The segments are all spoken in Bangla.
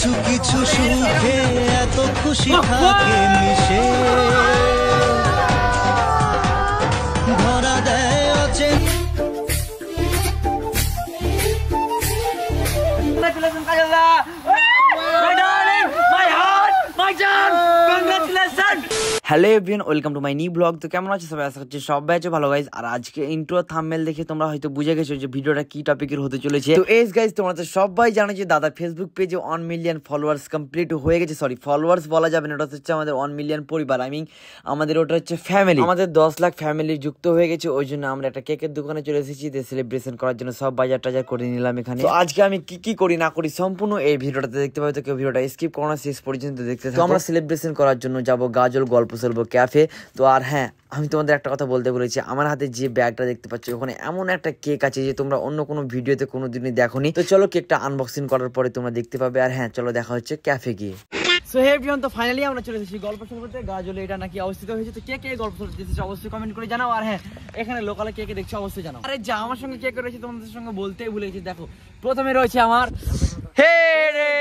কিছু কিছু সুখে এত খুশি থাকে মিশে ধরা দেয় ocean. Hello everyone, welcome to my new blog. তো কেমন আছো সবাই? আশা করছি সবাই আছো ভালো গাইজ। আর আজকে ইন্ট্রো থাম্বনেল দেখে তোমরা হয়তো বুঝে গেছো যে ভিডিওটা কি টপিকের হতে চলেছে। তো এস গাইজ, তোমরা তো সবাই জানো যে দাদা ফেসবুক পেজে 1 মিলিয়ন ফলোয়ার্স কমপ্লিট হয়ে গেছে। সরি, ফলোয়ার্স বলা যাবে না, ওটা হচ্ছে আমাদের 1 মিলিয়ন পরিবার। আমাদের ওটা হচ্ছে ফ্যামিলি। আমাদের 10 লাখ ফ্যামিলি যুক্ত হয়ে গেছে। ওই জন্য আমরা একটা কেকের দোকানে চলে এসেছি সেলিব্রেশন করার জন্য। সব বাজার টাজার করে নিলাম এখানে। তো আজকে আমি কি কি করি না করি সম্পূর্ণ এই ভিডিওটাতে দেখতে পাবে। তো কেউ ভিডিওটা স্কিপ করো না, শেষ পর্যন্ত দেখতে থাকো। তো আমরা সেলিব্রেশন করার জন্য যাবো গাজল গল্প চলবো ক্যাফে। তো আর হ্যাঁ, আমি তোমাদের একটা কথা বলতে বলেছি, আমার হাতে যে ব্যাগটা দেখতে পাচ্ছ ওখানে এমন একটা কেক আছে যে তোমরা অন্য কোনো ভিডিওতে কোনোদিনই দেখোনি। তো চলো কেকটা আনবক্সিং করার পরে তোমরা দেখতে পাবে। আর হ্যাঁ, চলো দেখা হচ্ছে ক্যাফে গিয়ে। সো হে এভরিওয়ান, তো ফাইনালি আমরা চলে এসেছি গল্প শুনতে। গাজলে এটা নাকি অবস্থিত হয়েছে। তো কে কে গল্প শুনতে এসেছে অবশ্যই কমেন্ট করে জানাও। আর হ্যাঁ, এখানে লোকালে কে কে দেখছো অবশ্যই জানাও। আরে যা আমার সঙ্গে কে কে রয়েছে তোমাদের সঙ্গে বলতেই ভুলে গেছি। দেখো, প্রথমে রয়েছে আমার হে রে,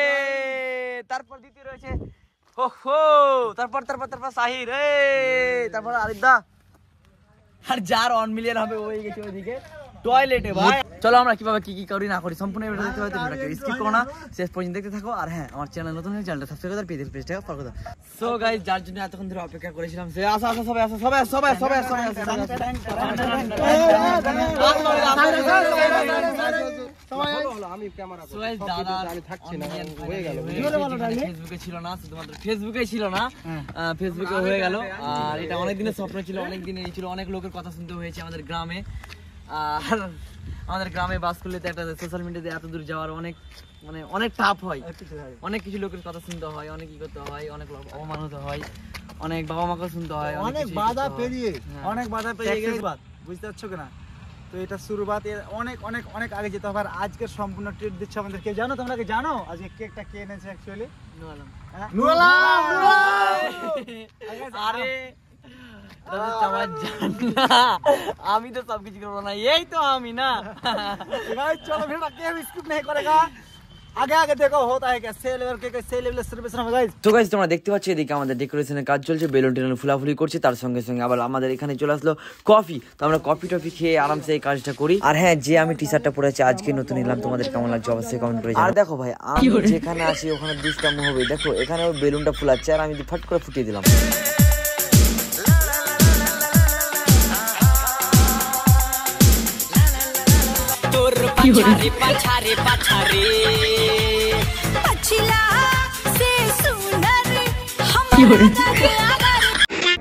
তারপর দ্বিতীয় রয়েছে ওহো, তারপর সাহির, তারপর আরিদা। আর যার 1 মিলিয়ন হবে ওই গেছে ওইদিকে টয়লেটে ভাই। চলো আমরা কিভাবে কি কি করি না করি সম্পূর্ণ ভিডিও দেখতে হবে। তোমরা স্কিপ করো না, শেষ পর্যন্ত দেখতে থাকো। আর হ্যাঁ, আমার চ্যানেল নতুন হলে চ্যানেলটা সাবস্ক্রাইব করে পেজটাকে ফলো করে দাও। সো গাইস, যার জন্য এতক্ষণ ধরে অপেক্ষা করেছিলাম সে আসো সবাই আসো ফেসবুকে ছিল না, শুধুমাত্র ফেসবুকে ছিল না, ফেসবুকে হয়ে গেল। আর এটা অনেক দিনের স্বপ্ন ছিল, অনেক দিনের ছিল, অনেক লোকের কথা শুনতে হয়েছে আমাদের গ্রামে। আর আমাদের গ্রামে বাস করলে তো একটা সোশ্যাল মিডিয়াতে এত দূর যাওয়ার অনেক টাফ হয়। অনেক কিছু লোকের কথা শুনতে হয়, অনেক কি করতে হয়, অনেক অপমান হতে হয়, অনেক বাবা মাকে শুনতে হয়, অনেক বাধা পেরিয়ে গেছে। বুঝতে পারছো কিনা? তো এটা শুরুবাত, এর অনেক অনেক অনেক আগে যেতে হবে। আর আজকের সম্পূর্ণ ট্রিট দিচ্ছে আমাদেরকে। জানো তোমরা কি জানো আজকে কেকটা কে এনেছে? অ্যাকচুয়ালি আমি তো সবকিছু করবো না, এই তো আমি না। চলো ভিডিওটা কেউ স্কিপ नहीं करेगा, আগে আগে দেখো होता है क्या, সেই লেভেল কেক সেই লেভেলের সেলিব্রেশন হবে গাইস। তো গাইস, তোমরা দেখতে পাচ্ছ এদিকে আমাদের ডেকোরেশনের কাজ চলছে, বেলুন টেলুন ফুলাফুলি করছে। তার সঙ্গে সঙ্গে আবার আমাদের এখানে চলে আসলো কফি। তো আমরা কফি টফি খেয়ে আরামসে এই কাজটা করি। আর হ্যাঁ, যে আমি টি শার্টটা পরে আছি আজকে নতুন নিলাম, তোমাদের কেমন লাগছে অবশ্যই কমেন্ট করে জানাও। আর দেখো ভাই, আমি যেখানে আসি ওখানে দুষ্টামি হবে। দেখো এখানে ওই বেলুনটা ফুলাচ্ছে আর আমি ফট করে ফুটিয়ে দিলাম।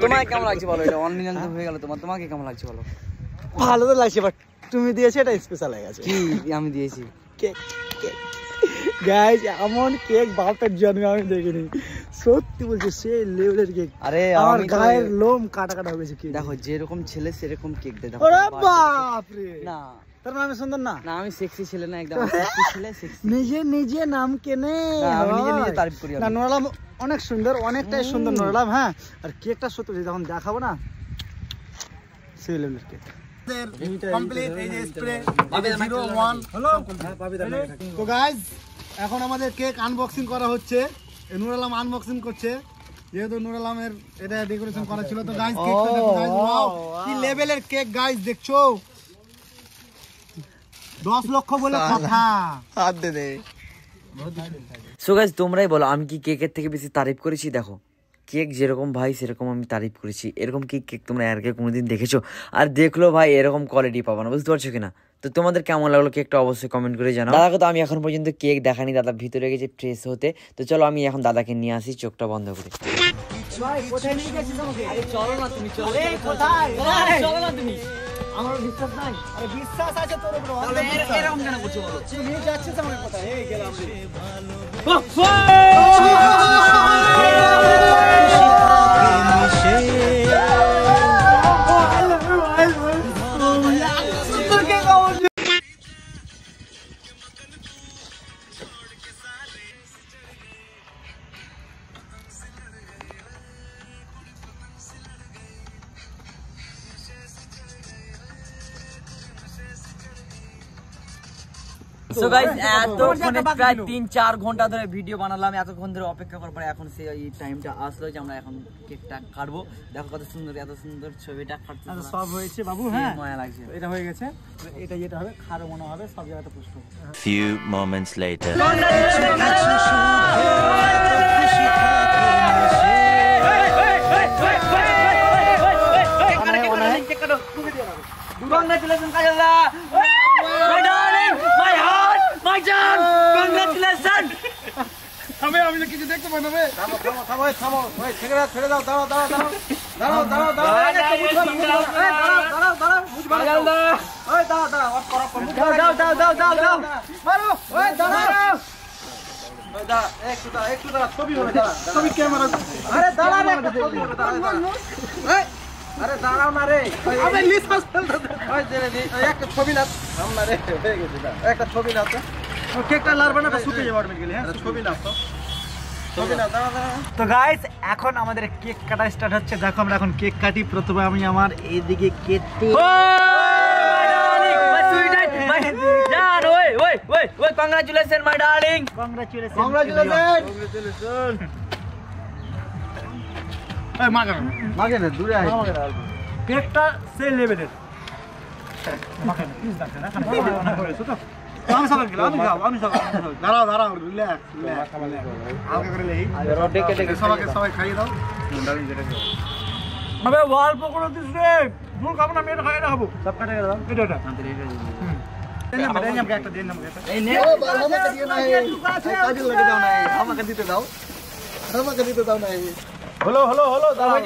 তোমার কেমন লাগছে বলো? এটা 1 মিলিয়ন হয়ে গেল। তোমাকে কেমন লাগছে বলো? ভালো তো লাগছে, বাট তুমি দিয়েছো এটা স্পেশাল হয়ে গেছে। কি আমি দিয়েছি? কেক গাইস, এমন কেক বাপের জন্মে আমি দেখিনি, সত্যি বলছি সেই লেভেলের কেক। আরে আমার গায়ের লোম কাটা কাটা হয়ে গেছে। কি দেখো, যেরকম ছেলে সেরকম কেক দে। দেখো, ওরে বাপ রে, না তার মানে সুন্দর না? না, আমি সেক্সি ছেলে না, একদম সেক্সি ছেলে। সেক্সি নিজে নাম কেনে, আমি নিজে তারিফ করি। না, নুরালাম অনেক সুন্দর, অনেকটাই সুন্দর নুরালাম। হ্যাঁ, আর কেকটা সত্যি যখন দেখাবো না সেই লেভেলের কেক। কমপ্লিট এই যে স্প্রে 01 হলো। তো গাইস, এখন আমাদের কেক আনবক্সিং করা হচ্ছে। নুরালাম আনবক্সিং করছে, যেহেতু নুরালামের এটা ডেকোরেশন করা ছিল। তো গাইস, কেকটা দেখো গাইস, ওয়াও কি লেভেলের কেক গাইস, দেখছো? 10 লক্ষ বলে কথা, হাত দে দে। সো গাইস, তোমরাই বলো আমি কি কেকের থেকে বেশি তারিফ করেছি? দেখো, কেক যেরকম ভাই সেরকম আমি তারিফ করেছি। এরকম কি কেক তোমরা এর আগে কোনোদিন দেখেছো? আর দেখলো ভাই, এরকম কোয়ালিটি পাবো না, বুঝতে পারছো কিনা? তো তোমাদের কেমন লাগলো কেকটা অবশ্যই কমেন্ট করে জানাও। দাদাকে তো আমি এখন পর্যন্ত কেক দেখানি, দাদা ভিতরে গেছে ফ্রেশ হতে। তো চলো আমি এখন দাদাকে নিয়ে আসি চোখটা বন্ধ করে। কোথায় নিয়ে গেছিস আমাকে? আরে চলো না তুমি, চলো। কোথায়? চলো না তুমি, আমার বিশ্বাস নাই। আরে বিশ্বাস আছে তোর উপর, এরকম কেন করছো বলো? তুই নিয়ে যাচ্ছিস আমার কথা। এই গেলাম সো গাইস এতক্ষণে প্রায় 3-4 ঘন্টা ধরে ভিডিও বানালাম, এতক্ষণ ধরে অপেক্ষা করার পরে এখন সেই টাইমটা আসলো যে আমরা এখন কেকটা কাটবো। দেখো কত সুন্দর, এত সুন্দর ছবিটা কাটতে সব হয়েছে বাবু। হ্যাঁ মায়া লাগছে, এটা হয়ে গেছে। এটা যেটা হবে খারো মনে হবে, সব জায়গাতে পুষ্ট হবে। Few moments later. Congratulations Kajala! My darling, my heart, my John! Congratulations! আমি কিছু দেখতে পাই না বে। থামো থামো থামো থামো, ওই ছেড়ে দাও, দাঁড়াও দাঁড়াও দাঁড়াও দাঁড়াও দাঁড়াও দাঁড়াও, ওই দাঁড়াও দাঁড়াও, দাও মারো, ওই দাঁড়াও, ওই দাঁড়া, একটু দাঁড়া, ছবি হবে, দাঁড়া, ছবি ক্যামেরা, আরে দাঁড়া রে, একটা ছবি হবে, দাঁড়া, এই আরে দাঁড়াও না রে, আবে লিসাস ওই দে রে, একটা ছবি না থাম না রে, হয়ে গেছে, একটা ছবি না তো, কেকটা লারবে না, শুকিয়ে যাবে অটোমেটিক্যালি। হ্যাঁ ছবি না তো, ছবি না, দাঁড়া দাঁড়া। তো গাইস এখন আমাদের কেক কাটা স্টার্ট হচ্ছে। দেখো আমরা এখন কেক কাটি। প্রথমে আমি আমার এইদিকে কেটে, Congratulations my darling! কংগ্রাচুলেশন। এই মাগে না দূরে আয়, কেকটা সেই লেভেলের। মাগে না প্লিজ ডাক্তার না, খানা করেছো তো আমি সকাল গেলাম, আমি সকাল দাঁড়াও রিল্যাক্স হালকা করে লেই, সবাই খাইয়ে দাও। আবে ওয়াল পকড় দিস রে, ভুল খাবো না, আমি এটা খাই না খাবো, সব কাটে দাও। এটা আমাকে দিতে দাও না। হলো ছবি